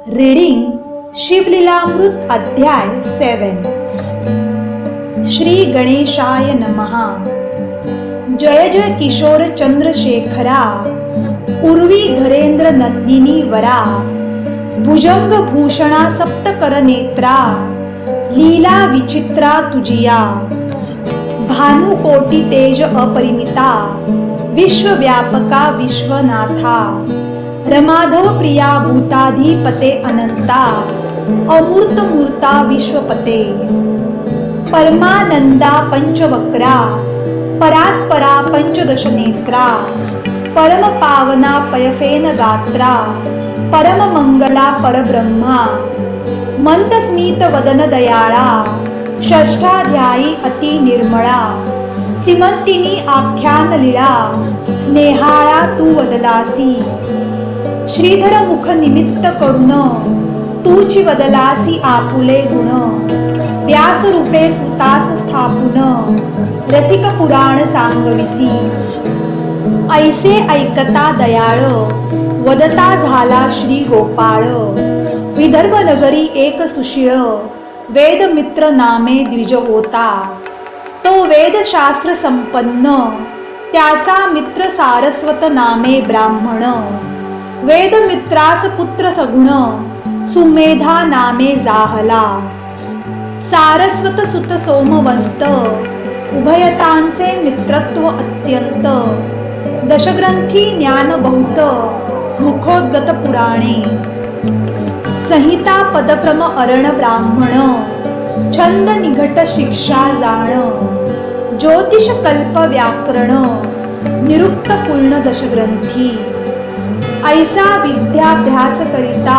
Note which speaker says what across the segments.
Speaker 1: Reading Shivlilamrut अध्याय 7। श्री गणेशाय नमः। जय जय किशोर चंद्रशेखरा, उर्वी घरेंद्र नंदिनी वरा, भुजंग भूषणा सप्तकर नेत्रा, लीला विचित्रा तुजिया, भानुकोटी तेज अपरिमिता, विश्वव्यापका विश्वनाथा, रमाधव प्रिया भूताधिपते अनंता, अमूर्त मूर्ता विश्वपते, परमानंदा पंचवक्रा, परात्परा पंचदश नेत्रा, परम पावना पयफेन गात्रा, परम मंगला परब्रह्मा, मंदस्मित वदन दयाळा, षष्ठाध्यायी अति निर्मळा, सीमंतिनी आख्यान लीळा, स्नेहाळा तू वदलासी, श्रीधर मुख निमित्त करुण, तूची वदलासी आपुले गुण, व्यास रूपे सुतास स्थापुन, रसिक पुराण सांगविसी, ऐसे ऐकता दयाळ, वदता झाला श्री गोपाळ, विदर्भ नगरी एक सुशीळ, वेद मित्र नामे द्विज होता, तो वेदशास्त्र संपन्न, त्याचा मित्र सारस्वत नामे ब्राह्मण, वेद मित्रास पुत्र सगुण, सुमेधा नामे जाहला, सारस्वत सुत सोमवंत, उभयतांचे मित्रत्व अत्यंत, दशग्रंथी ज्ञान बहुत, मुखोद्गत पुराणे, संहिता पदक्रम अरण ब्राह्मण, छंद निघट शिक्षा जाण, ज्योतिष कल्प व्याकरण, निरुक्त पूर्ण दशग्रंथी, ऐसा विद्याभ्यास करिता,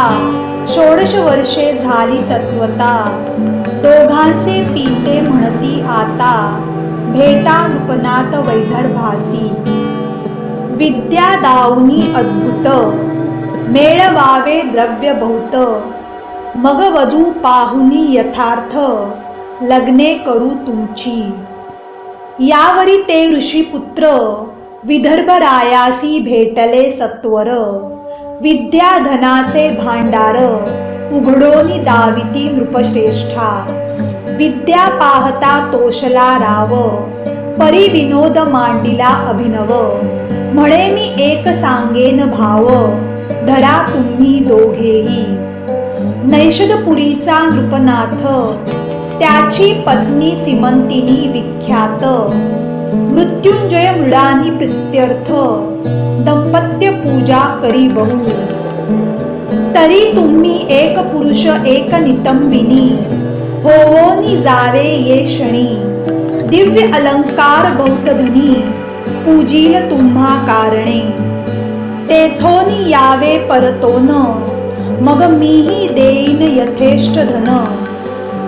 Speaker 1: 16 वर्षे झाली तत्वता, दोघांचे पिते म्हणती आता, भेटा नृपनाथ वैदर्भासी, विद्या दाऊनी अद्भुत, मेळवावे द्रव्य बहुत, मग वधू पाहुनी यथार्थ, लग्ने करू तुमची, यावरी ते ऋषीपुत्र, विदर्भरायासी भेटले सत्वर, विद्या धनाचे भांडार, उघडोनी दाविती नृपश्रेष्ठा, विद्या पाहता तोषला राव, परी विनोद मांडिला अभिनव, म्हणे मी एक सांगेन भाव, धरा तुम्ही दोघेही, नैषधपुरीचा नृपनाथ, त्याची पत्नी सीमंतिनी विख्यात, मृत्युंजय मृडानी प्रीत्यर्थ, दंपत्य पूजा करी बहु, तरी तुम्ही एक पुरुष एक नितंबिनी, होवोनी जावे ये क्षणी, दिव्य अलंकार बहुत धनी, पूजील तुम्हा कारणे, तेथोनी यावे परतोन, मग मीही देईन यथेष्ट धन,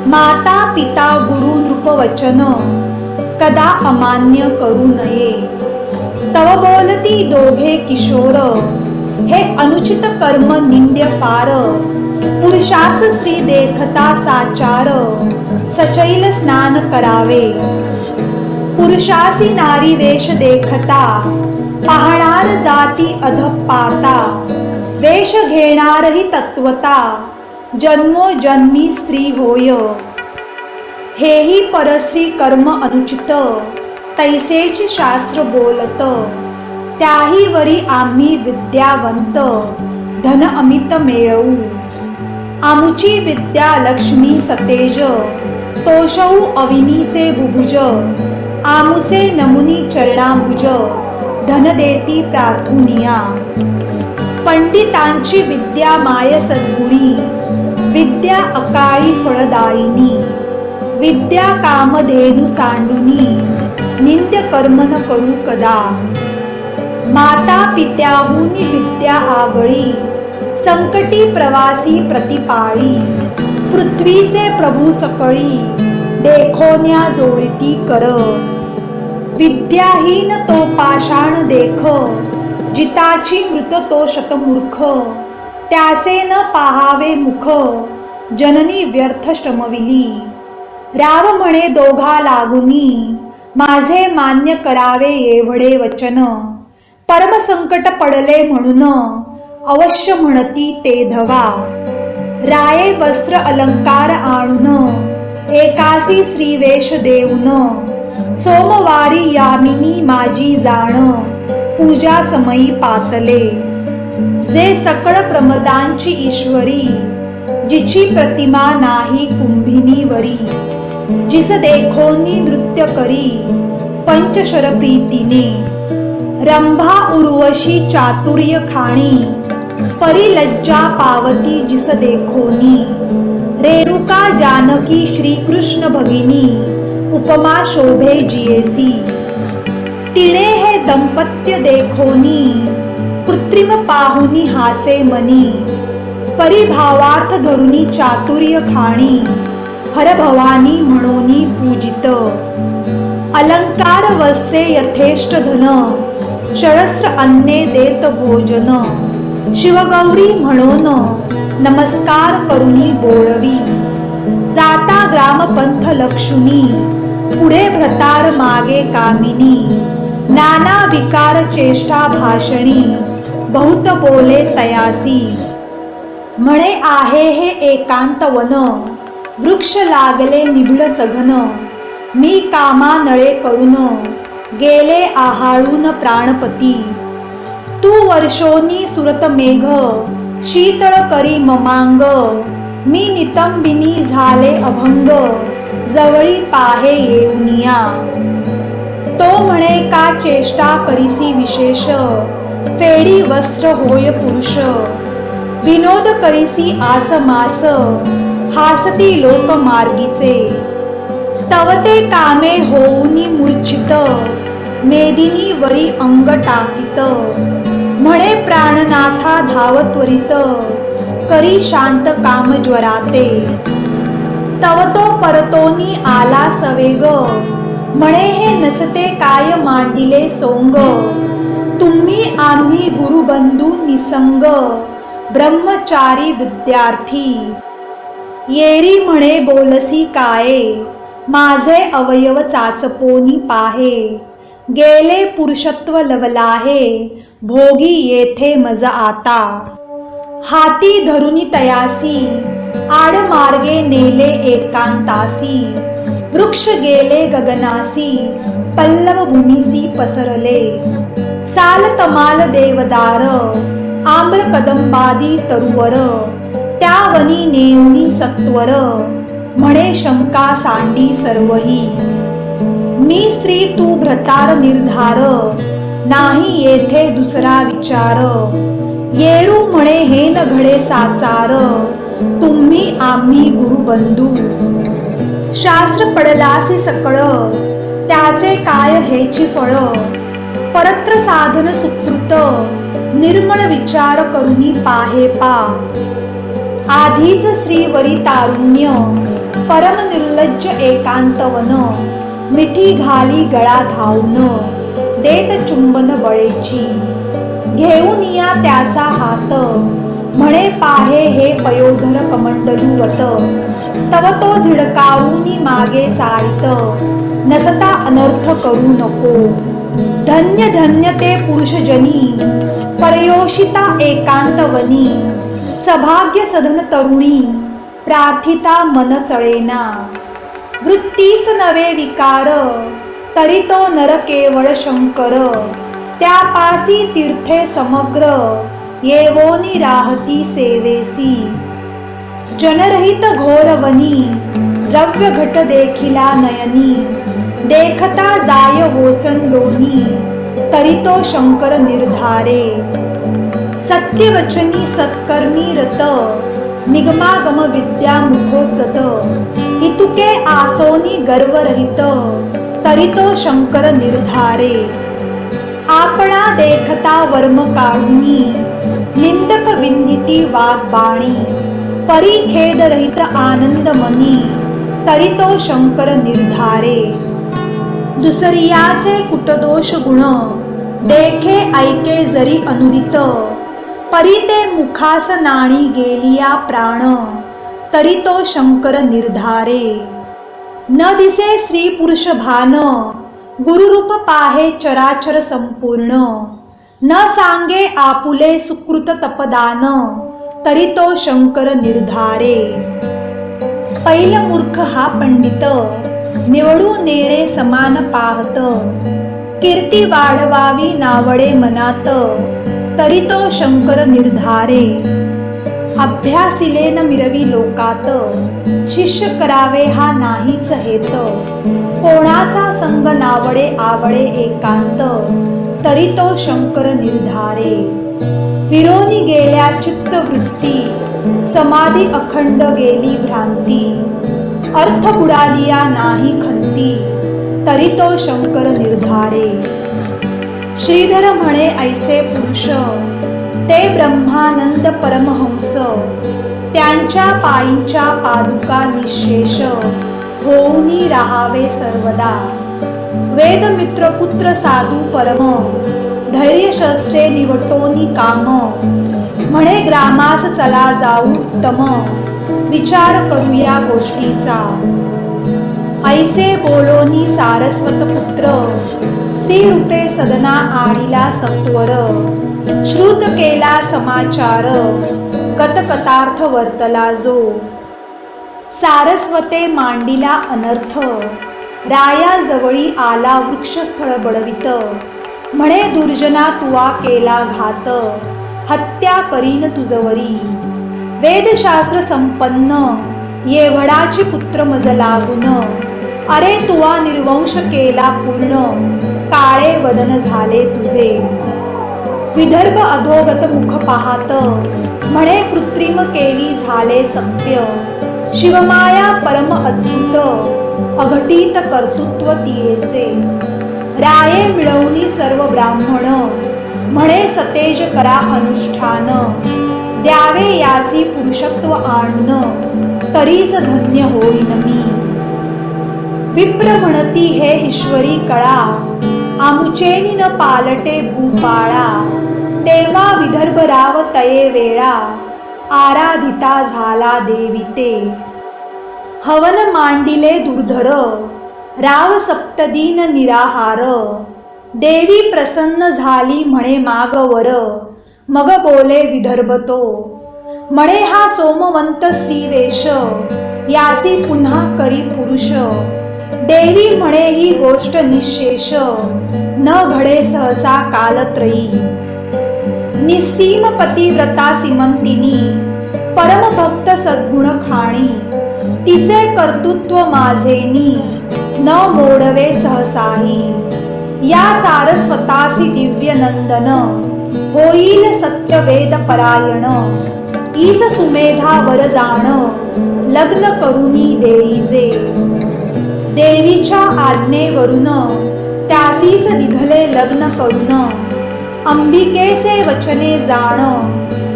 Speaker 1: माता पिता गुरु नृपवचन, कदा अमान्य करू नये, तव बोलती दोघे किशोर, हे अनुचित कर्म निंद्य फार, पुरुषास स्त्री देखता साचार, सचैल स्नान करावे, पुरुषासी नारी वेश देखता, पाहणार जाती अधपाता, वेश घेणारही तत्वता, जन्मोजन्मी स्त्री होय, हेही परस्त्री कर्म अनुचित, तैसेची शास्त्र बोलत, त्याही वरी आम्ही विद्यावंत, धन अमित मिळवू, आमुची विद्या लक्ष्मी सतेज, तोषऊ अविनीचे भुभुज, आमुचे नमुनी चरणांबुज, धन देती प्रार्थुनिया, पंडितांची विद्या माय सद्गुणी, विद्या अकाळी फळदायिनी, विद्या कामधेनु सांडुनी, निंद्य कर्म न करू कदा, माता पित्याहूनी विद्या आवळी, संकटी प्रवासी प्रतिपाळी, पृथ्वीचे प्रभू सकळी, देखोन्या जोडती कर, विद्याहीन तो पाषाण देख, जिताची मृत तो शतमूर्ख, त्यासे न पाहावे मुख, जननी व्यर्थ श्रमविली, राव म्हणे दोघा लागुनी, माझे मान्य करावे एवढे वचन, परम संकट पडले म्हणून, अवश्य म्हणती ते धवा, राये वस्त्र अलंकार आणून एकासी श्रीवेश देऊन सोमवारी यामिनी माझी जाण पूजा समयी पातले जे सकळ प्रमदांची ईश्वरी जिची प्रतिमा नाही कुंभिनीवरी जिस देखोनी नृत्य करी पंचशर प्रीतीने रंभा उर्वशी चातुर्य खाणी परिलज्जा पावती जिस देखोनी रेणुका जानकी श्रीकृष्ण भगिनी उपमा शोभे जियेसी तिने हे दंपत्य देखोनी कृत्रिम पाहुनी हासे मनी परिभावार्थ धरुनी चातुर्य खाणी हरभवानी म्हणोनी पूजित अलंकार वस्त्रे यथेष्ट धन सहस्र अन्ने देत भोजन शिवगौरी म्हणून नमस्कार करुनी बोळवी जाता ग्रामपंथ लक्षुनी पुढे भ्रतार मागे कामिनी नाना विकार चेष्टा भाषणी बहुत बोले तयासी म्हणे आहे हे एकांत वन वृक्ष लागले निबिड सघन मी कामा नळे करून गेले आहाळून प्राणपती तू वर्षोनी सुरत मेघ शीतळ करी ममांग मी नितंबिनी झाले अभंग जवळी पाहे येऊनिया तो म्हणे का चेष्टा करीसी विशेष फेडी वस्त्र होय पुरुष विनोद करीसी आस मास हासती लोक मार्गीचे तवते कामे होऊनी मूर्छित मेदिनी वरी अंग टाकित म्हणे प्राणनाथा धाव त्वरित करी शांत काम ज्वराते तवतो परतोनी आला सवेग म्हणे हे नसते काय मांडिले सोंग तुम्ही आम्ही गुरुबंधू निसंग ब्रह्मचारी विद्यार्थी येरी म्हणे बोलसी काये माझे अवयव चाचपोनी पाहे गेले पुरुषत्व लवलाहे भोगी येथे मज आता हाती धरुनी तयासी आडमार्गे नेले एकांतासी वृक्ष गेले गगनासी पल्लव भूमीसी पसरले साल तमाल देवदार आम्र कदंबादी तरुवर त्या वनी नेऊनी सत्वर म्हणे शंका सांडी सर्वही मी स्त्री तू भ्रतार निर्धार नाही येथे दुसरा विचार येरू म्हणे हे न घडे साचार तुम्ही आम्ही गुरुबंधू शास्त्र पडलासी सकळ त्याचे काय हेची फळ परत्र साधन सुकृत निर्मळ विचार करुनी पाहे पा आधीच श्रीवरी तारुण्य परम निर्लज्ज एकांतवन मिठी घाली गळा धावून देत चुंबन बळेची घेऊन या त्याचा हात म्हणे पाहे हे पयोधर कमंडलूवत तव तो झिडकावूनी मागे सारित नसता अनर्थ करू नको धन्य धन्य ते पुरुषजनी परयोषिता एकांतवनी सभाग्य सधन तरुणी प्रार्थिता मन चळेना वृत्तीस नवे विकार तरी तो नर केवळ शंकर त्यापासी तीर्थे समग्र येवोनी राहती सेवेसी जनरहित घोरवनी द्रव्य घट देखिला नयनी देखता जाय होसंडोनी तरी तो शंकर निर्धारे सत्यवचनी सत्कर्मी रत निगमागम विद्या मुखोद्गत इतुके आसोनी गर्वरहित तरी तो शंकर निर्धारे आपणा देखता वर्म काढुनी निंदक विंदिती वाग्बाणी परिखेद रहित आनंद मनी तरी तो शंकर निर्धारे दुसरियाचे कुटदोष गुण देखे ऐके जरी अनुदित परी ते मुखास नाणी गेलिया प्राण तरी तो शंकर निर्धारे न दिसे स्त्री पुरुष भान गुरुरूप पाहे चराचर संपूर्ण न सांगे आपुले सुकृत तपदान तरी तो शंकर निर्धारे. पैल मूर्ख हा पंडित, निवडू नेणे समान पाहत. कीर्ती वाढवावी नावडे मनात, तरी तो शंकर निर्धारे. अभ्यासिले न मिरवी लोकात, शिष्य करावे हा नाहीच हेत. कोणाचा संग नावडे आवडे एकांत, तरी तो शंकर निर्धारे. विरोनी गेल्या चित्त वृत्ती, समाधी अखंड गेली भ्रांती. अर्थ बुडालिया नाही खंती, तरी तो शंकर निर्धारे. श्रीधर म्हणे ऐसे पुरुष, ते ब्रह्मानंद परमहंस. त्यांच्या पायींच्या पादुका निशेष, होऊनी राहावे सर्वदा. वेद मित्र पुत्र साधू परम, धैर्य शस्त्रे निवटोनी काम. म्हणे ग्रामास चला जाऊ उत्तम, विचार करूया गोष्टीचा. ऐसे बोलोनी सारस्वत पुत्र, स्त्री रूपे सदना आणिला सत्वर. श्रुत केला समाचार, कथकथार्थ वर्तला जो. सारस्वते मांडिला अनर्थ, राया जवळी आला वृक्षस्थळ बळवित. म्हणे दुर्जना तुवा केला घात, हत्या करीन तुझवरी. वेदशास्त्र संपन्न, येवढाची पुत्र मज लागून. अरे तुवा निर्वंश केला पूर्ण, काळे वदन झाले तुझे. विदर्भ अधोगत मुख पाहात, म्हणे कृत्रिम केली झाले सत्य. शिवमाया परम अद्भुत, अघटित कर्तृत्व तियेचे. राये मिळवणी सर्व ब्राह्मण, म्हणे सतेज करा अनुष्ठान. द्यावे यासी पुरुषत्व आणून, तरीच धन्य होईन मी. विप्र म्हणती हे ईश्वरी कळा, आमुचेनी न पालटे भूपाळा. तेव्हा विदर्भ राव तये वेळा, आराधिता झाला देविते. हवन मांडिले दुर्धर, राव सप्तदीन निराहार. देवी प्रसन्न झाली म्हणे मागवर, मग बोले विदर्भ तो. म्हणे हा सोमवंत श्रीवेश, यासी पुन्हा करी पुरुष. देवी म्हणे ही गोष्ट निशेष, न घडे सहसा कालत्रयी. निस्सीम पतिव्रता सीमंतिनी, परमभक्त सद्गुण खाणी. तिचे कर्तृत्व माझेनी, न मोडवे सहसाही. या सारस्वतासी दिव्य नंदन, होईल सत्य वेद परायण. ईस सुमेधा वर जाण, लग्न करुनी देईजे. देवीच्या आज्ञेवरून, त्यासीस दिधले लग्न करून. अंबिकेचे वचने जाण,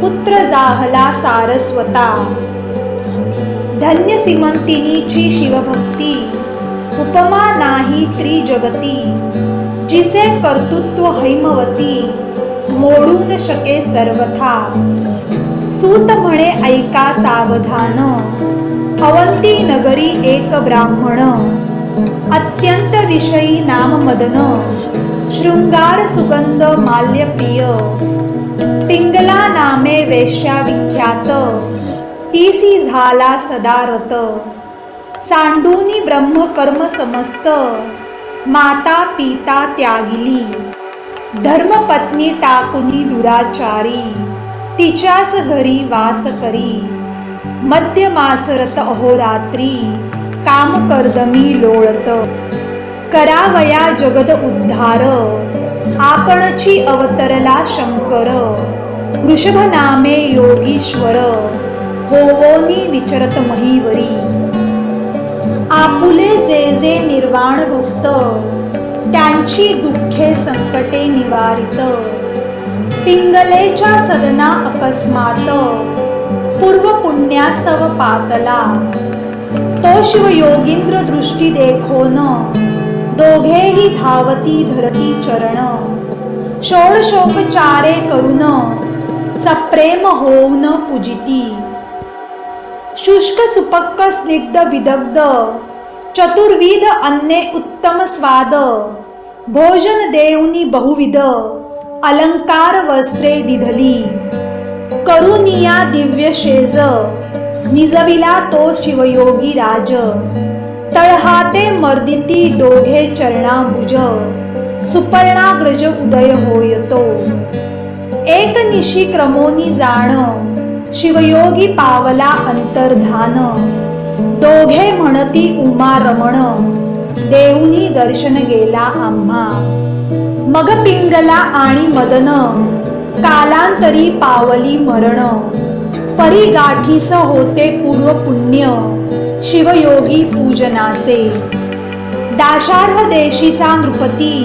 Speaker 1: पुत्र जाहला सारस्वता. धन्य सीमंतिनीची शिवभक्ती, उपमा नाही त्रिजगती. जिचे कर्तृत्व हैमवती, मोडून शके सर्वथा. सूत म्हणे ऐका सावधान, अवंती नगरी एक ब्राह्मण. अत्यंत विषयी नाम मदन, शृंगार सुगंध माल्य प्रिय. पिंगला नामे वेश्या विख्यात, तीसी झाला सदा रत. सांडूनी ब्रह्म कर्म समस्त, माता पिता त्यागिली. धर्मपत्नी टाकुनी दुराचारी, तिच्याच घरी वास करी. मध्यमासरत अहोरात्री, काम कर्दमी लोळत. करावया जगद उद्धार, आपणची अवतरला शंकर. वृषभ नामे योगीश्वर, होवोनी विचरत महीवरी. आपुले जे जे निर्वाण भक्त, त्यांची दुःखे संकटे निवारित. पिंगलेच्या सदना अकस्मात, पूर्व पुण्यासव पातला. तो शिव योगींद्र दृष्टी देखोन, दोघेही धावती धरती चरण. षोडशोपचारे करून, सप्रेम होऊन पूजिती. शुष्क सुपक्क स्निग्ध विदग्ध, चतुर्विध अन्ने उत्तम स्वाद. भोजन देऊनी बहुविध, अलंकार वस्त्रे दिधली. करुनिया दिव्य शेज निजविला तो शिवयोगी राज. तळहाते मर्दिती दोघे चरणाभुज सुपर्णाग्रज उदय होयतो. एक निशी क्रमोनी जाण शिवयोगी पावला अंतर्धान. दोघे म्हणती उमा रमण देऊनी दर्शन गेला आम्हा. मग पिंगला आणि मदन कालांतरी पावली मरण. परी गाठीस होते पूर्व पुण्य शिवयोगी पूजनाचे. दाशार्ह देशीचा नृपती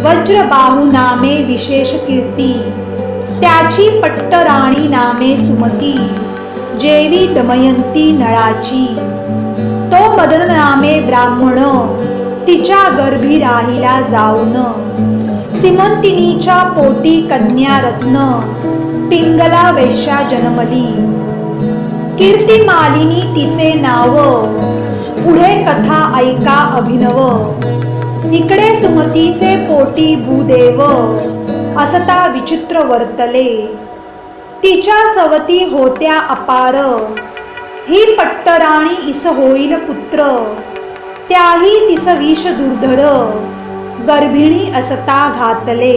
Speaker 1: वज्रबाहू नामे विशेष कीर्ती. त्याची पट्टराणी नामे सुमती जेवी दमयंती नळाची. तो मदन नामे ब्राह्मण तिच्या गर्भी राहिला जाऊन. सीमंतिनीच्या पोटी कन्या रत्न पिंगला वैश्या जन्मली. कीर्तिमालिनी तिचे नाव पुढे कथा ऐका अभिनव. इकडे सुमतीचे पोटी भूदेव असता विचित्र वर्तले. तिच्या सवती होत्या अपार ही पट्टराणी इस होईल पुत्र. त्याही तिस विष दुर्धर गर्भिणी असता घातले.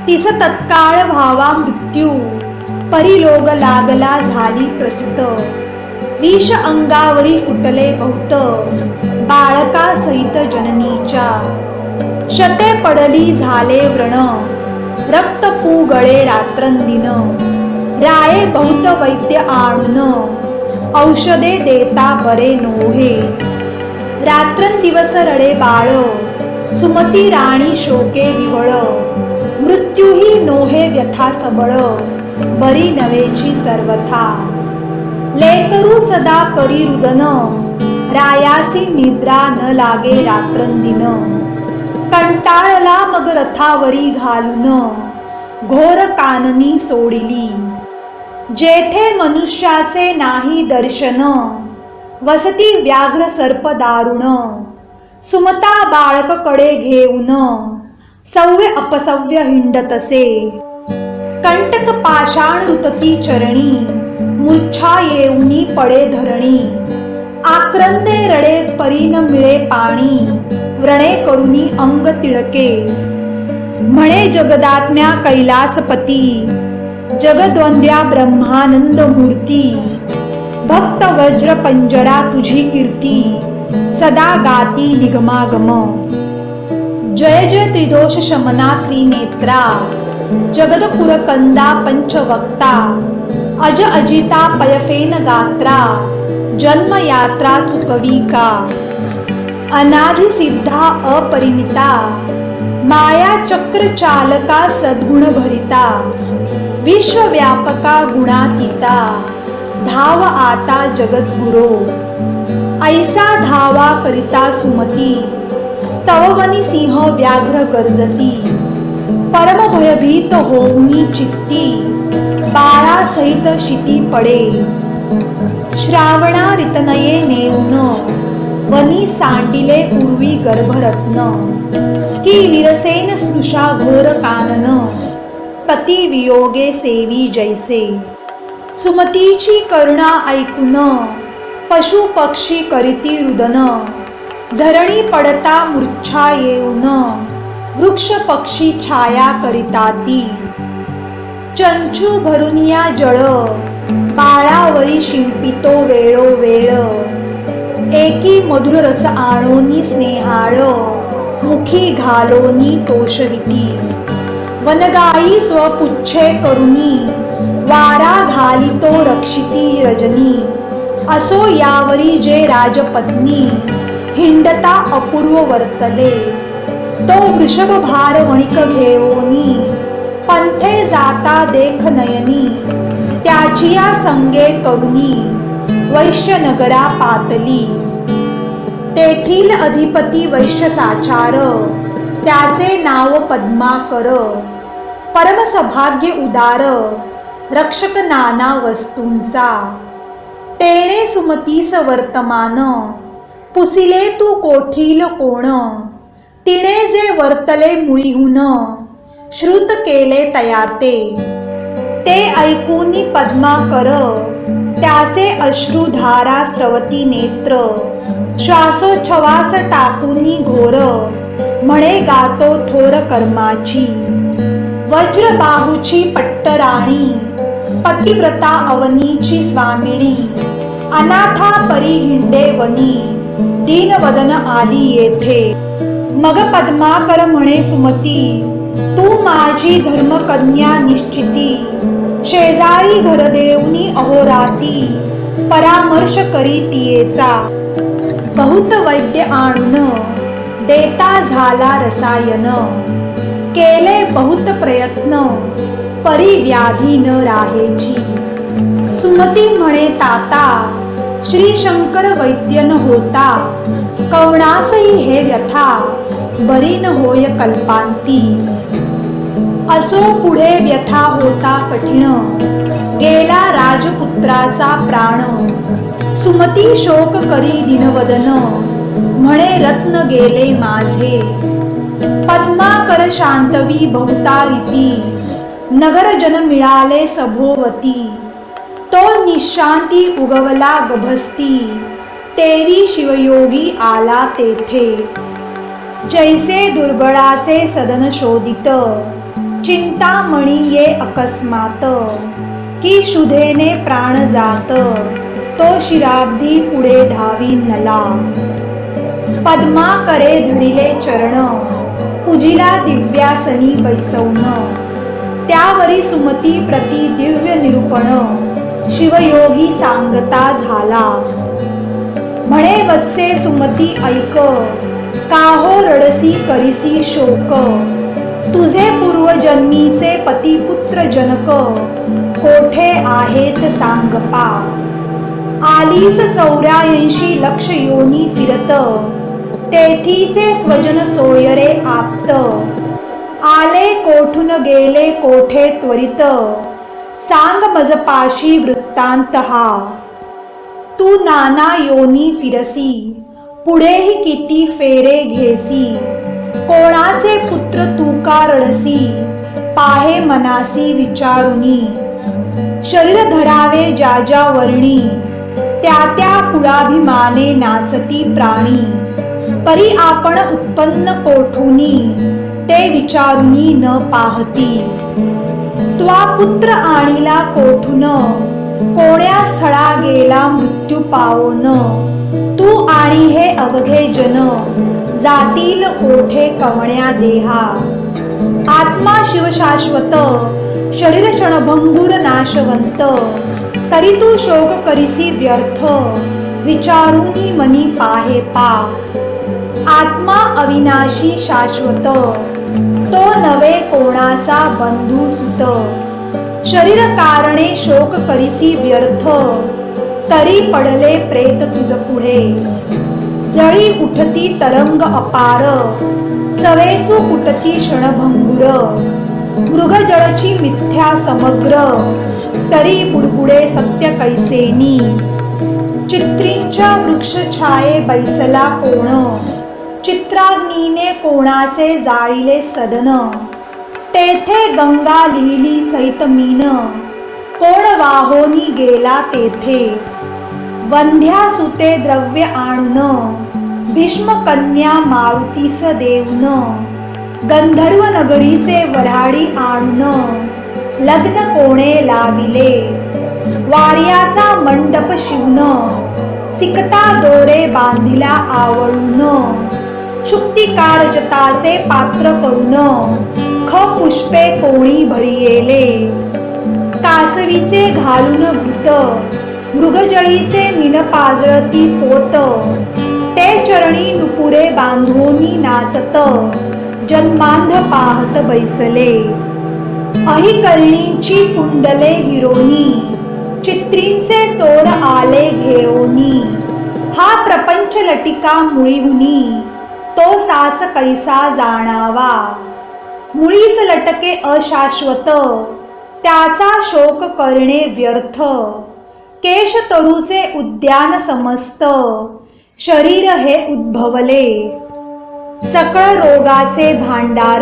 Speaker 1: तिस तत्काळ व्हावा मृत्यू परिलोग लागला झाली प्रसूत. विष अंगावरी फुटले बहुत बाळका सहित जननीच्या. शते पडली झाले व्रण रक्त पुगळे रात्रंदिन. राये बहुत वैद्य आणून औषधे देता बरे नोहे. रात्रंदिवस रडे बाळ सुमती राणी शोके विवळ. मृत्यूही नोहे व्यथा सबळ बरी नवेची सर्वथा. लेकरू सदा करी रुदन रायासी निद्रा न लागे रात्रंदिन. कंटाळला मग रथावरी घालून घोर काननी सोडिली. जेथे मनुष्याचे नाही दर्शन वसती व्याघ्र सर्प दारुण. सुमता बाळक कडे घेऊन सव्य अपसव्य हिंडतसे. कंटक पाषाण रुतती चरणी मूर्छा येऊनी पडे धरणी. आक्रंदे रडे परी न मिळे पाणी व्रणे करुनी अंग तिळके. म्हणे जगदात्म्या कैलासपती जगद्वंद्या ब्रह्मानंद मूर्ती. भक्त वज्र पंजरा तुझी कीर्ती सदा गाती निगमागम. जय जय त्रिदोष शमना त्रिनेत्रा जगदपुरकंदा पंचवक्ता. अज अजिता पयफेन गात्रा जन्म यात्रा चुकवी का. अनादि सिद्धा अपरिमिता माया चक्र चालका सद्गुण भरिता. विश्वव्यापका गुणातीता धाव आता जगद्गुरो. ऐसा धावा करिता सुमती तववनी सिंह व्याघ्र गर्जती. परम भयभीत होऊनी चित्ती बाळा सहित शिती पडे. श्रावणा रितनये नेऊन वनी सांडिले उर्वी गर्भरत्न. की विरसेन स्पृशा घोर कानन पती वियोगे सेवी जैसे. सुमतीची करुणा ऐकून पशु पक्षी करीती रुदन. धरणी पडता मूर्छा येऊन वृक्ष पक्षी छाया करिताती. चंचू भरुनिया जळ बाळावरी शिंपितो वेळोवेळ. एकी मधुर रस आणोनी स्नेहाळ मुखी घालोनी तोषविती. वनगाई स्वपुच्छे करुनी वारा घालितो रक्षिती रजनी. असो यावरी जे राजपत्नी हिंडता अपूर्व वर्तले. तो वृषभ भार वणिक घेवोनी पंथे जाता देख नयनी. त्याचिया संगे करुनी वैश्यनगरा पातली. तेथील अधिपती वैश्य साचार त्याचे नाव पद्माकर. परम सभाग्य उदार रक्षक नाना वस्तूंचा. तेणे सुमतीस वर्तमान पुसिले तू कोठील कोण. तिने जे वर्तले मुळीहून श्रुत केले तयाते. ते ऐकूनी पद्माकर, त्याचे अश्रुधारा स्रवती नेत्र. श्वासोच्छवास टाकूनी घोर, म्हणे गातो थोर कर्माची. वज्रबाहूची पट्टराणी, पतिव्रता अवनीची स्वामिनी. अनाथा परी हिंडे वनी, दीनवदन आली येथे. मग पद्माकर म्हणे सुमती, तू माझी धर्मकन्या निश्चिती. शेजारी घर देऊनी अहोराती, परामर्श करी तियेचा. बहुत वैद्य आणून, देता झाला रसायन. केले बहुत प्रयत्न, परी व्याधी न राहेची. सुमती म्हणे ताता, श्री शंकर वैद्य न होता. कवणासही हे व्यथा, बरी न होय कल्पांती. असो पुढे व्यथा होता कठीण, गेला राजपुत्राचा प्राण. सुमती शोक करी दिनवदन, म्हणे रत्न गेले माझे. पद्माकर शांतवी बहुतारिती, नगरजन मिळाले सभोवती. तो निशांती उगवला गभस्ती, तेवी शिवयोगी आला तेथे. जैसे दुर्बळाचे सदन शोधित, चिंतामणी ये अकस्मात. की शुधेने प्राण जात, तो शिराब्धी पुढे धावी नला. पद्माकरे धरिले चरण, पूजिला दिव्यासनी बैसवून. त्यावरी सुमती प्रति दिव्य निरूपण, शिवयोगी सांगता झाला. म्हणे वत्से सुमती ऐक, काहो रडसी करिसी शोक. तुझे पूर्वजन्मीचे पतिपुत्र जनक, कोठे आहेत सांग पा. आलीस 84 लक्ष योनी फिरत, तेथीचे स्वजन सोयरे आप्त. आले कोठून गेले कोठे त्वरित, सांग मजपाशी वृत्तांत हा. तू नाना योनी फिरसी, पुढेही किती फेरे घेसी. कोणाचे पुत्र तू का रडसी, पाहे मनासी विचारुनी. शरीर धरावे ज्या ज्या वर्णी, त्या त्या पुढाभिमाने नाचती प्राणी. परी आपण उत्पन्न कोठुनी, ते विचारुनी न पाहती. त्वा पुत्र आणिला कोठून, कोण्या स्थळा गेला मृत्यू पावोन. तू आणि हे अवघे जन, जातील कोठे कवण्या देहा. आत्मा शिवशाश्वत, शरीर क्षणभंगुर नाशवंत. तरी तू शोक करिसी व्यर्थ, विचारुनी मनी पाहे पा. आत्मा अविनाशी शाश्वत, तो नवे कोणाचा बंधू सुत. शरीर कारणे शोक करिसी व्यर्थ, तरी पडले प्रेत तुझ पुढे. जळी उठती तरंग अपार, सवेसु उठती क्षणभंगुर. मृगजळची मिथ्या समग्र, तरी बुडबुडे सत्य कैसेनी. चित्रींच्या वृक्ष छाये बैसला कोण, चित्राग्नीने कोणाचे जाळीले सदन. तेथे गंगा लिहिली सहित मीन, कोण वाहोनी गेला तेथे. वंध्या सुते द्रव्य आणून, भीष्म कन्या मारुतीस देऊन. गंधर्व नगरीचे वऱ्हाडी आणून, लग्न कोणे लाविले. वार्याचा मंडप शिवून, सिकता दोरे बांधिला आवळून. शुक्तिकारजताचे पात्र करून, ख पुष्पे कोणी भरियेले. कासवीचे घालून घृत, मृगजळीचे मीन पाजळती पोत. ते चरणी नुपुरे बांधोनी नाचत, जन्मांध पाहत बैसले. अहिकर्णीची कुंडले हिरोनी, चित्रींचे चोर आले घेऊनी. हा प्रपंच लटिका मुळीहुनी, तो साच कैसा जाणावा. मुळीस लटके अशाश्वत, त्याचा शोक करणे व्यर्थ. केश तरुचे उद्यान समस्त, शरीर हे उद्भवले. सकळ रोगाचे भांडार,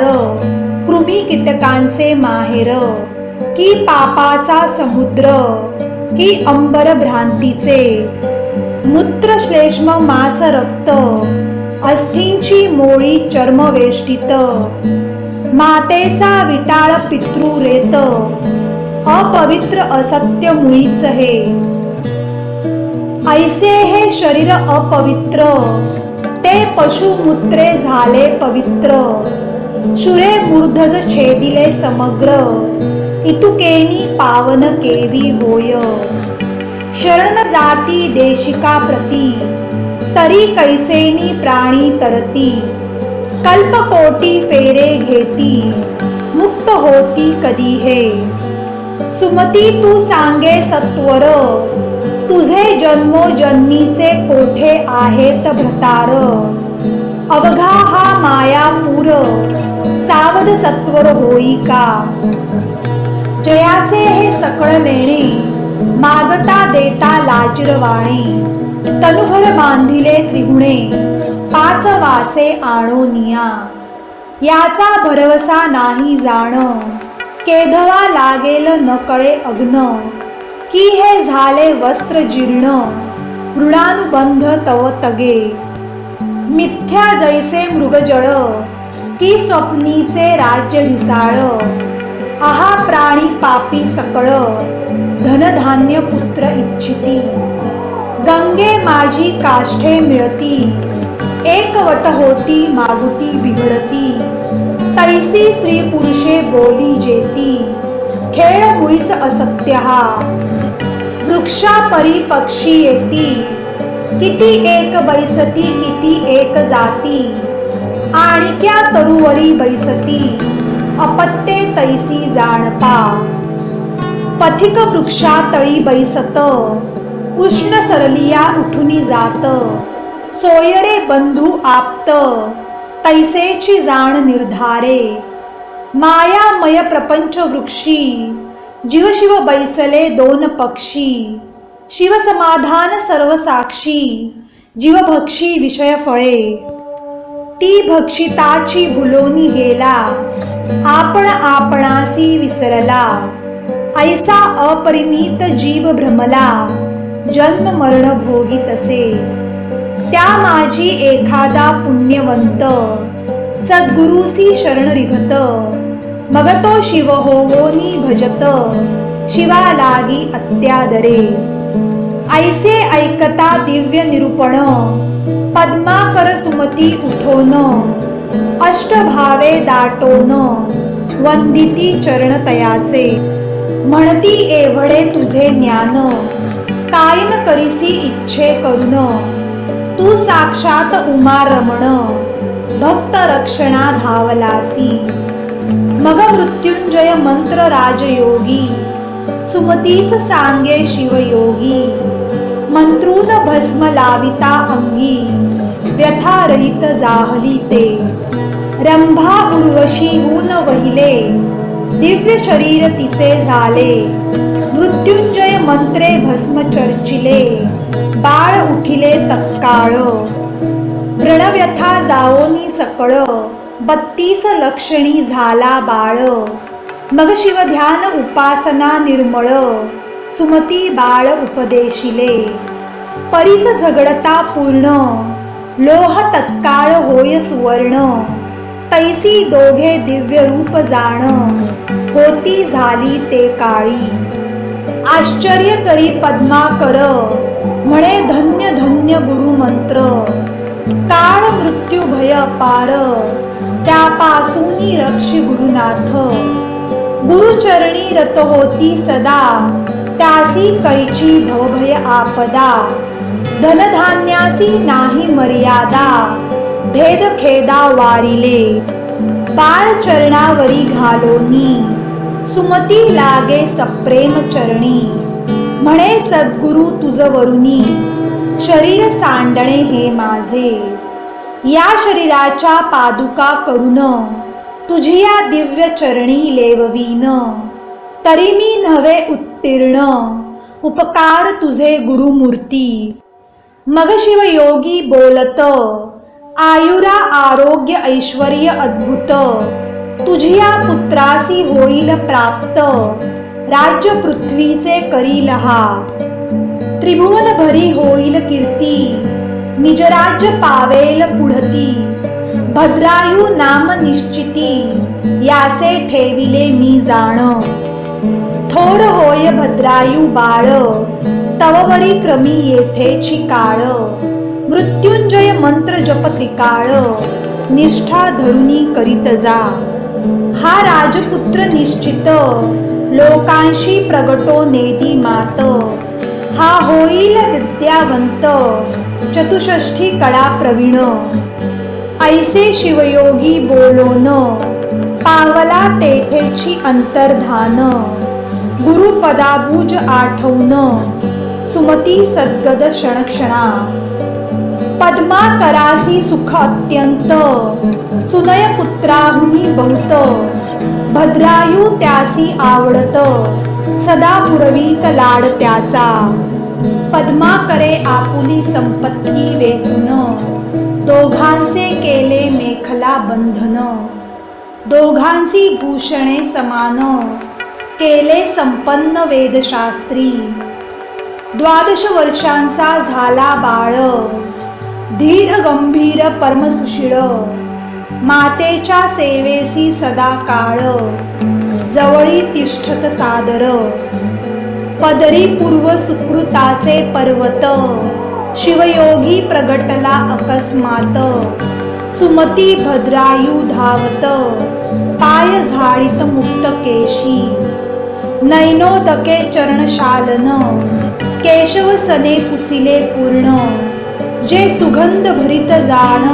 Speaker 1: कृमी कीटकांचे माहेर. की पापाचा समुद्र, की अंबर भ्रांतीचे, मूत्र श्लेष्म मांस रक्त, अस्थींची मोळी चर्मवेष्टित, मातेचा विटाळ पितृरेत, अपवित्र असत्य मुळीच हे. ऐसे हे शरीर अपवित्र, ते पशुमूत्रे झाले पवित्र, शुरे मूर्धज छेदिले समग्र, इतुकेनी पावन केवी होय. शरण जाती देशिका प्रती, तरी कैसेनी प्राणी तरती, कल्पकोटी फेरे घेती, मुक्त होती कधी हे. सुमती तू सांगे सत्वर, तुझे जन्मोजन्मीचे कोठे आहेत भ्रतार, अवघा हा मायापूर, सावध सत्वर होई का. जयाचे हे सकळ लेणे, मागता देता लाजिरवाणे, तनुभर बांधिले त्रिगुणे, पाच वासे आणोनिया. याचा भरवसा नाही जाण, केधवा लागेल न कळे अग्न, की हे झाले वस्त्र जीर्ण, ऋणानुबंध तव तगे. मिथ्या जैसे मृगजळ, की स्वप्नीचे राज्य ढिसाळ, आहा प्राणी पापी सकळ, धनधान्य पुत्र इच्छिती. गंगे माझी काष्ठे मिळती, एकवट होती मागुती बिघडती, तैसी स्त्री पुरुषे बोली जेती, खेळ मुळीस असत्य हा. वृक्षा परी पक्षी येती, किती एक बैसती किती एक जाती, आणिक्या तरुवरी बैसती, अपत्ये तैसी जाणपा. पथिक वृक्षा तळी बैसत, उष्ण सरलिया उठुनी जात, सोयरे बंधू आप्त, तैसेची जाण निर्धारे. मायामय प्रपंच वृक्षी, जीवशिव बैसले दोन पक्षी, शिवसमाधान सर्वसाक्षी, जीवभक्षी विषय फळे. ती भक्षिताची भुलोनी गेला, आपण आपणासी विसरला, ऐसा अपरिमित जीव भ्रमला, जन्म मरण भोगी तसे. त्या माझी एखादा पुण्यवंत, सद्गुरुसी शरण रिघत, मग तो शिव होवोनी भजत, शिवा लागी अत्यादरे. ऐसे ऐकता दिव्य निरूपण, पद्माकर सुमती उठोन, अष्टभावे दाटोन, वंदिती चरण तयाचे. म्हणती एवढे तुझे ज्ञान, काय न करीसी इच्छे करून, तू साक्षात उमा रमण, भक्त रक्षणा धावलासी. मग मृत्युंजय मंत्र राजयोगी, सुमतीस सांगे शिवयोगी. मंत्रून भस्म लाविता अंगी, व्यथा रहित जाहली ते. रंभा उर्वशीहून वहिले, दिव्य शरीर तिचे झाले. मृत्युंजय मंत्रे भस्म चर्चिले, बाळ उठिले तत्काळ. व्रणव्यथा जाओनी सकळ, 32 लक्षणी झाला बाळ. मग शिवध्यान उपासना निर्मळ, सुमती बाळ उपदेशिले. परीस झगडता पूर्ण, लोह तत्काळ होय सुवर्ण. तैसी दोघे दिव्य रूप जाण, होती झाली ते काळी. आश्चर्य करी पद्माकर, म्हणे धन्य धन्य गुरुमंत्र. काळ मृत्यू भय अपार, त्यापासूनी रक्षी गुरुनाथ. गुरुचरणी रत होती सदा, त्यासी कैची भवभय आपदा. धनधान्यासी नाही मर्यादा, भेद खेदा वारिले. बाळ चरणावरी घालोनी, सुमती लागे सप्रेम चरणी. म्हणे सद्गुरु तुझ वरुनी, शरीर सांडणे हे माझे. या शरीराच्या पादुका करून, तुझिया दिव्य चरणी लेववीन. तरी मी नव्हे उत्तीर्ण, उपकार तुझे गुरुमूर्ती. मग शिवयोगी बोलत, आयुरा आरोग्य ऐश्वर्य अद्भुत. तुझिया पुत्रासी होईल प्राप्त, राज्य पृथ्वीचे करील हा, त्रिभुवन भरी होईल कीर्ती, निजराज्य पावेल पुढती, भद्रायू नाम निश्चिती, याचे ठेविले मी जाण, थोर होय भद्रायू बाळ, तववरी क्रमी येथेची काळ, मृत्युंजय मंत्र जप त्रिकाळ, निष्ठा धरुनी करीत जा, हा राजपुत्र निश्चित, लोकांशी प्रगटो नेदी मात, हा होईल विद्यावंत, चतुष्षष्ठी कळा प्रवीण, ऐसे शिवयोगी बोलोन, पावला तेथेची अंतर्धान, गुरुपदाबुज आठवून, सुमती सद्गद क्षणक्षणा, पद्मा करासी सुख अत्यंत, सुनय पुत्राहुनी बहुत, भद्रायू त्यासी आवडत, सदा पुरवीत लाड त्याचा, पद्मा करे आपुली संपत्ती वेचून, दोघांचे केले मेखला बंधन, दोघांसी भूषणे समान, केले संपन्न वेदशास्त्री, 12 वर्षांचा झाला बाळ, धीर गंभीर परमसुशीळ, मातेच्या सेवेसी सदा काळ, जवळी तिष्ठत सादर, पदरी पूर्व सुकृताचे पर्वत, शिवयोगी प्रगटला अकस्मात, सुमती भद्रायू धावत, पाय झाडीत मुक्त केशी, नैनोदके चरणशालन, केशव सने पुसिले पूर्ण, जे सुगंध भरित जाण,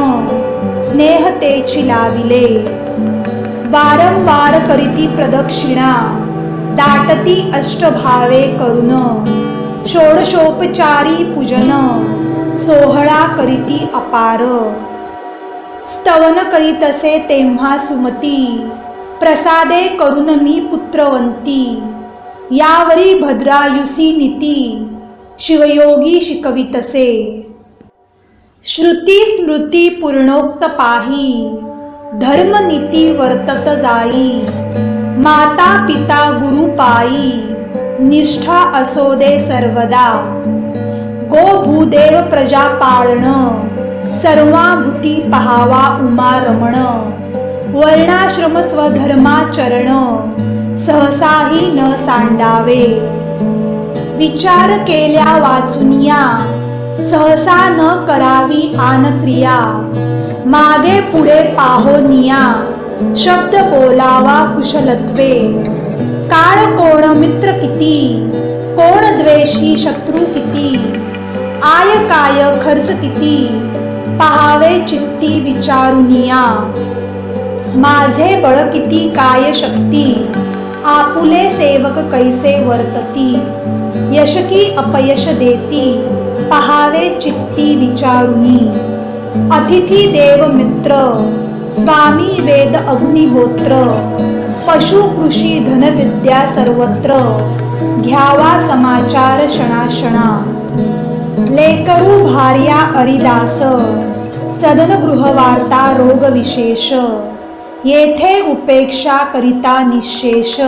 Speaker 1: स्नेह तेची लाविले, वारंवार करीती प्रदक्षिणा, दाटती अष्टभावे करून, षोडशोपचारी पूजन, सोहळा करीती अपार, स्तवन करीतसे तेव्हा सुमती, प्रसादे करून मी पुत्रवंती, यावरी भद्रायुसी नीती, शिवयोगी शिकवितसे, श्रुती स्मृती पूर्णोक्त पाही, धर्मनीती वर्तत जाई, माता पिता गुरु पायी, निष्ठा असो दे सर्वदा, गो भूदेव प्रजा पाळण, सर्वाभूती पहावा उमा रमण, वर्णाश्रम स्वधर्माचरण, सहसाही न सांडावे, विचार केल्या वाचुनिया, सहसा न करावी आन क्रिया, मागे पुढे पाहोनिया, शब्द बोलावा कुशलत्वे, काळ कोण मित्र किती, कोण द्वेषी शत्रू किती, आय काय खर्च किती, पहावे चित्ती विचारुनिया, माझे बळ किती काय शक्ती, आपुले सेवक कैसे वर्तती, यश की अपयश देती, पहावे चित्ती विचारुनी, अतिथी देव मित्र, स्वामी वेद अग्निहोत्र, पशु कृषी धन विद्या सर्वत्र, घ्यावा समाचार क्षणाक्षणा, लेकरू भार्या अरिदास, सदन गृहवार्ता रोग विशेष, येथे उपेक्षा करिता निशेष,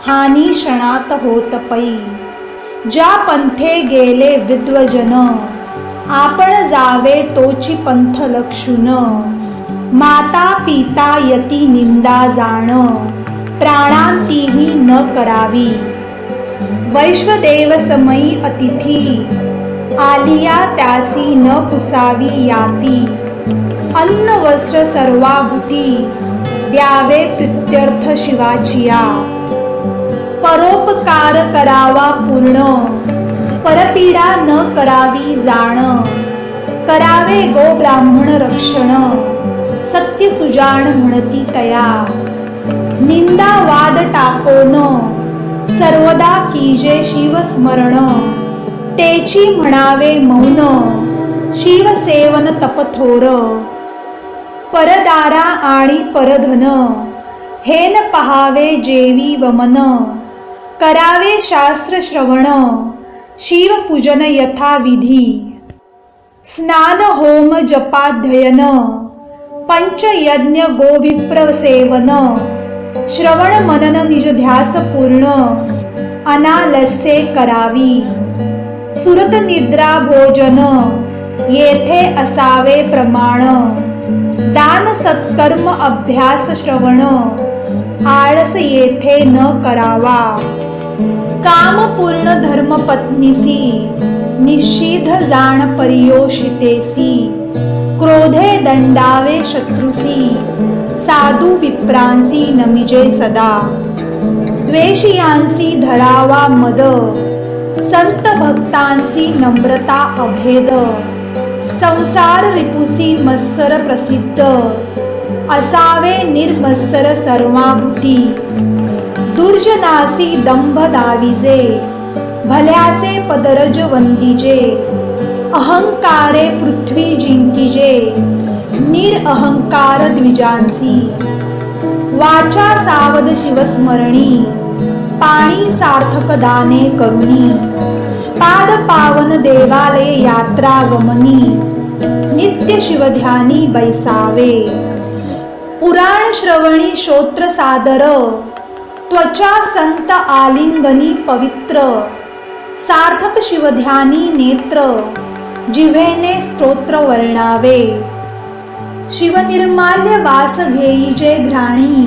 Speaker 1: हानी क्षणात होत पै, ज्या पंथे गेले विद्वजन, आपण जावे तोची पंथ लक्षुन, माता पिता यती निंदा जाण, प्राणांतीही न करावी, वैश्वदेव समयी अतिथी, आलिया त्यासी न पुसावी याती, अन्न वस्त्र सर्वाभूती, द्यावे प्रीत्यर्थ शिवाचिया, परोपकार करावा पूर्ण, परपीडा न करावी जाण, करावे गो ब्राह्मण रक्षण, सत्य सुजाण म्हणती तया, निंदा वाद टाकोन, सर्वदा कीजे शिव स्मरण, तेची म्हणावे मौन, शिवसेवन तपथोर, परदारा आणि परधन, हेन पहावे जेवी वमन, करावे शास्त्र श्रवण, शिवपूजन यथाविधी, स्नान होम जपाध्ययन, पंचयज्ञ गोविप्र सेवन, श्रवण मनन निज ध्यास पूर्ण, अनालस्ये करावी. सुरत निद्रा भोजन येथे असावे प्रमाण. दान सत्कर्म अभ्यास श्रवण आळस येथे न करावा. काम पूर्ण धर्मपत्नीसी निषिद्ध जाण परियोषितेसी. क्रोधे दंडावे शत्रुसी साधू विप्रांसी नमिजे सदा. द्वेषियांसी धरावा मद संत भक्तांसी नम्रता अभेद. संसार रिपुसी मत्सर प्रसिद्ध असावे निर्मत्सर सर्वाभूती. दुर्जनासी दंभ दाविजे भल्याचे पदरज वंदिजे. अहंकारे पृथ्वी जिंकिजे निरअहंकार द्विजांसी. वाचा सावध शिवस्मरणी पाणी सार्थक दाने करुणी. पाद पावन देवालय यात्रा गमनी नित्य शिवध्यानी बैसावे. पुराण श्रवणी श्रोत्र सादर त्वचा संत आलिंगनी पवित्र. सार्थक शिवध्यानी नेत्र जिव्हेने स्तोत्र वर्णावे. शिवनिर्माल्य वास घेईजे घ्राणी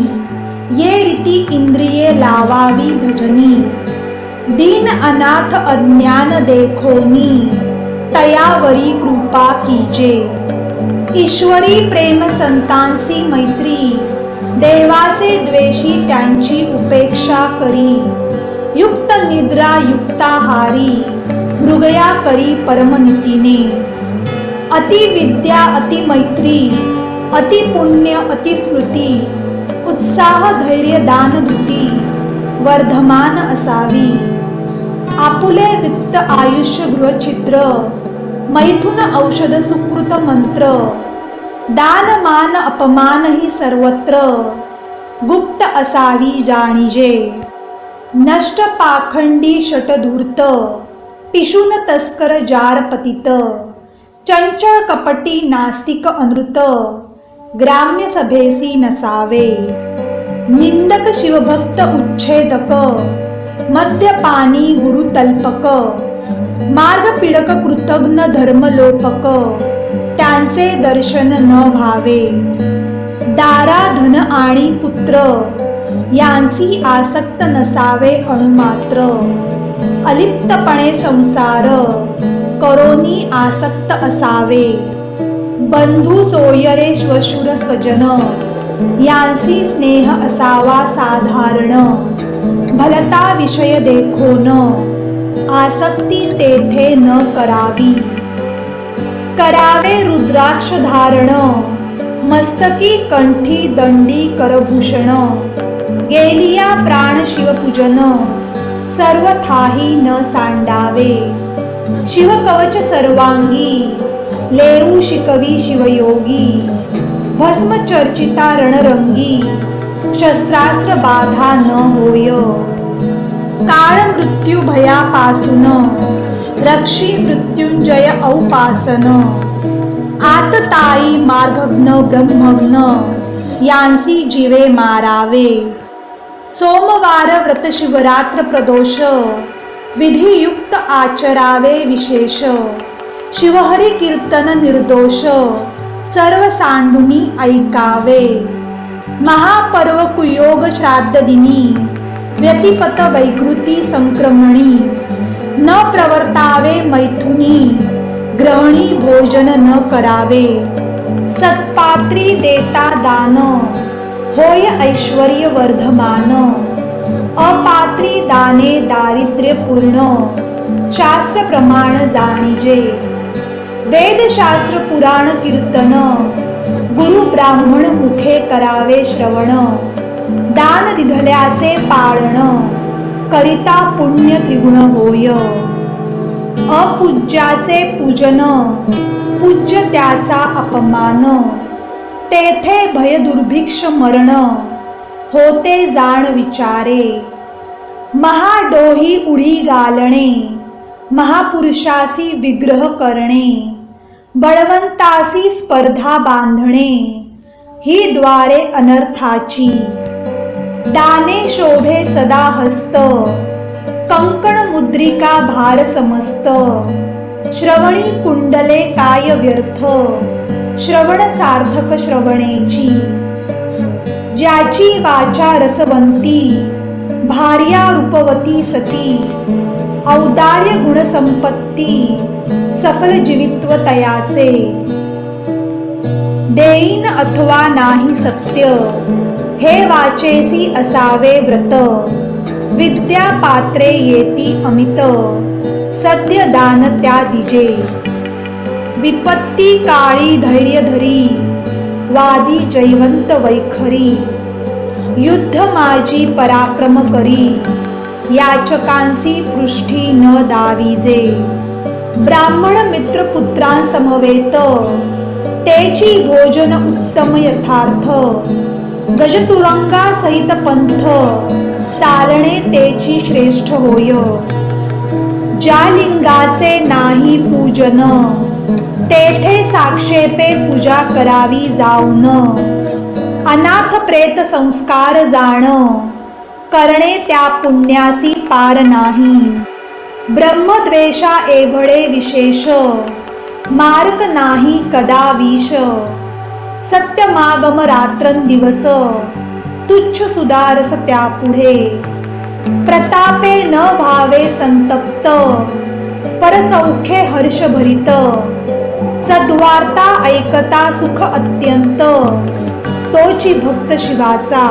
Speaker 1: ये रीती इंद्रिये लावावी भजनी. दीन अनाथ अज्ञान देखोनी तयावरी कृपा कीजे. ईश्वरी प्रेम संतांसी मैत्री देवाचे द्वेषी त्यांची उपेक्षा करी. युक्त निद्रा युक्ताहारी मृगया करी परमनीतीने. अति विद्या अति मैत्री अति पुण्य अति स्मृती. उत्साह धैर्य दान दुती वर्धमान असावी. आपुले वित्त आयुष्य गृहछिद्र मैथुन औषध सुकृत मंत्र. दान मान अपमान ही सर्वत्र गुप्त असावी जाणीजे. नष्ट पाखंडी शटधूर्त पिशून तस्कर जार पतित. चंचळ कपटी नास्तिक अनृत ग्राम्य सभेसी नसावे. निंदक शिवभक्त उच्छेदक मद्यपानी गुरुतल्पक. मार्ग पीडक कृतघ्न धर्मलोपक त्यांचे दर्शन न व्हावे. दारा धन आणि पुत्र यांसी आसक्त नसावे अणुमात्र. अलिप्तपणे संसार करोनी आसक्त असावे. बंधू सोयरे श्वशुर स्वजन यांसी स्नेह असावा साधारण. भलता विषय देखोन आसक्ती तेथे न करावी. करावे रुद्राक्ष धारण मस्तकी कंठी दंडी करभूषण. गेलिया प्राण शिवपूजन सर्वथाही न सांडावे. शिवकवच सर्वांगी लेऊ शिकवी शिवयोगी. भस्म चर्चिता रणरंगी शस्त्रास्त्र बाधा न होय. काळ मृत्यू भयापासून रक्षी मृत्युंजय औपासन. आतताई मार्गघ्न ब्रह्मघ्न यांसी जीवे मारावे. सोमवार व्रत शिवरात्र प्रदोष विधियुक्त आचरावे विशेष. शिवहरी कीर्तन निर्दोष सर्व सांडुनी ऐकावे. महापर्व कुयोग श्राद्ध दिनी व्यतिपत वैकृती संक्रमणी. न प्रवर्तावे मैथुनी ग्रहणी भोजन न करावे. सत्पात्री देता दान होय ऐश्वर्य वर्धमान. अपात्री दाने दारिद्र्य पूर्ण शास्त्र प्रमाण जाणीजे. वेदशास्त्र पुराण कीर्तन गुरु ब्राह्मण मुखे करावे श्रवण. दान दिधल्याचे पाळण करिता पुण्य त्रिगुण होय. अपूज्याचे पूजन पूज्य त्याचा अपमान. तेथे भय दुर्भिक्ष मरण होते जाण विचारे. महाडोही उडी घालणे महापुरुषासी विग्रह करणे. बळवंतासी स्पर्धा बांधणे ही द्वारे अनर्थाची. दाने शोभे सदा हस्त कंकण मुद्रिका भार समस्त, श्रवणी कुंडले काय व्यर्थ, श्रवण सार्थक श्रवणेची. ज्याची वाचा रसवंती, भार्या रूपवती सती, औदार्य गुणसंपत्ती, सफल जीवित्व तयाचे. देईन अथवा नाही सत्य, हे वाचेसी असावे व्रत. विद्या पात्रे येती अमित, सद्य दान त्या दिजे. विपत्ती काळी धैर्य धरी, वादी जयवंत वैखरी. युद्ध माझी पराक्रम करी, याचकांसी पृष्ठी न दाविजे. ब्राह्मण मित्र पुत्रांसमवेत, तेची भोजन उत्तम यथार्थ. गजतुरंगा सहित पंथ, चालणे तेची श्रेष्ठ होय. ज्या लिंगाचे नाही पूजन, तेथे साक्षेपे पूजा करावी जाऊन. अनाथ प्रेत संस्कार जाण, करणे त्या पुण्यासी पार नाही. ब्रह्मद्वेषा एवढे विशेष, मार्ग नाही कदा विष. सत्यमागम रात्रंदिवस, तुच्छ सुदारस त्यापुढे. प्रतापे न भावे संतप्त, परसौख्ये हर्षभरित. सद्वार्ता ऐकता सुख अत्यंत, तोची भक्त शिवाचा.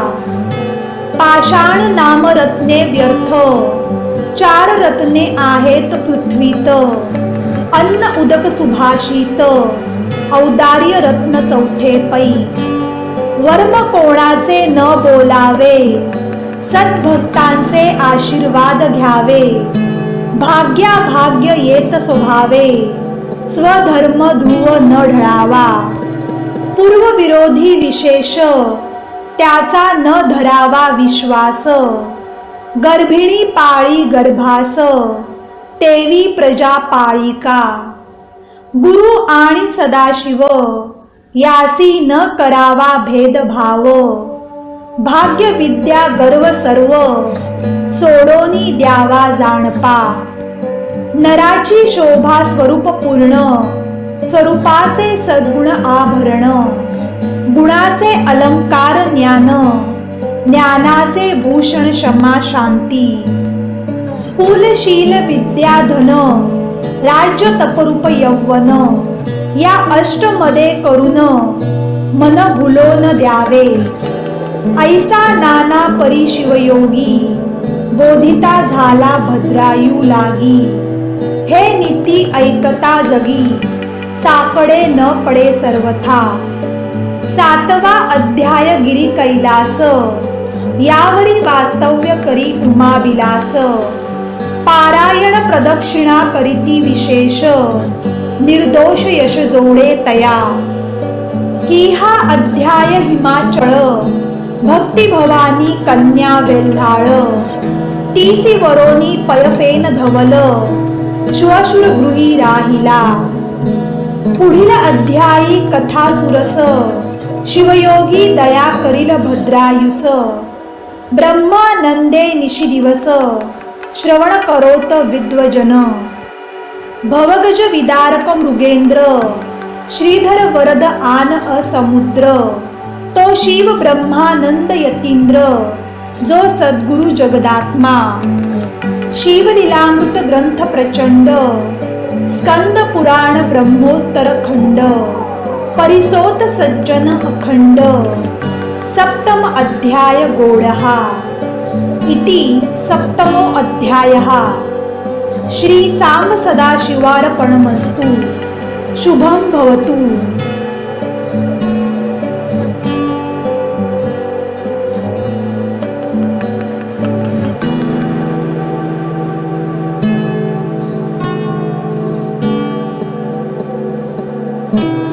Speaker 1: पाषाण नाम रत्ने व्यर्थ, 4 रत्ने आहेत पृथ्वीत. अन्न उदक सुभाषित, औदार्य रत्न चौथे पै. वर्म कोणाचे न बोलावे, सद्भक्तांचे आशीर्वाद घ्यावे. भाग्या भाग्य येत स्वभावे, स्वधर्म ध्रुव न ढळावा. पूर्वविरोधी विशेष, त्याचा न धरावा विश्वास. गर्भिणी पाळी गर्भास, तेवी प्रजा पाळिका. गुरु आणि सदाशिव, यासी न करावा भेदभाव. भाग्य विद्या गर्व सर्व, सोडोनी द्यावा जाणपा. नराची शोभा स्वरूप पूर्ण, स्वरूपाचे सद्गुण आभरण. गुणाचे अलंकार ज्ञान, ज्ञानाचे भूषण क्षमा शांती. कुलशील विद्या धन, राज्य तपरूप यौवन. या अष्टमध्ये करून, मन भुलोन द्यावे. ऐसा नाना परी शिवयोगी, बोधिता झाला भद्रायू लागी. हे नीती ऐकता जगी, साकडे न पडे सर्वथा. 7वा अध्याय गिरी कैलास, यावरी वास्तव्य करी उमाविलास. पारायण प्रदक्षिणा करीती विशेष, निर्दोष यश जोडे तया. की हा अध्याय हिमाचळ, भक्ती भवानी कन्या वेल्हाळ. 30 वरोनी पयफेन धवल, श्वशुर गृही राहिला. पुढील अध्यायी कथा सुरस, शिवयोगी दया करील भद्रायुस. ब्रह्मानंदे निशी दिवस, श्रवण करोत विद्वजन. भवगज विदारक मृगेंद्र, श्रीधर वरद आन असमुद्र. तो शिव ब्रह्मानंद यतींद्र, जो सद्गुरु जगदात्मा. शिवलीलामृत ग्रंथ प्रचंड, स्कंद पुराण ब्रह्मोत्तर खंड. परिसोत सज्जन अखंड, 7म अध्याय गोडहा. इति 7मो अध्यायः. श्री सांब सदाशिवार्पणमस्तु. शुभं भवतु.
Speaker 2: Thank you.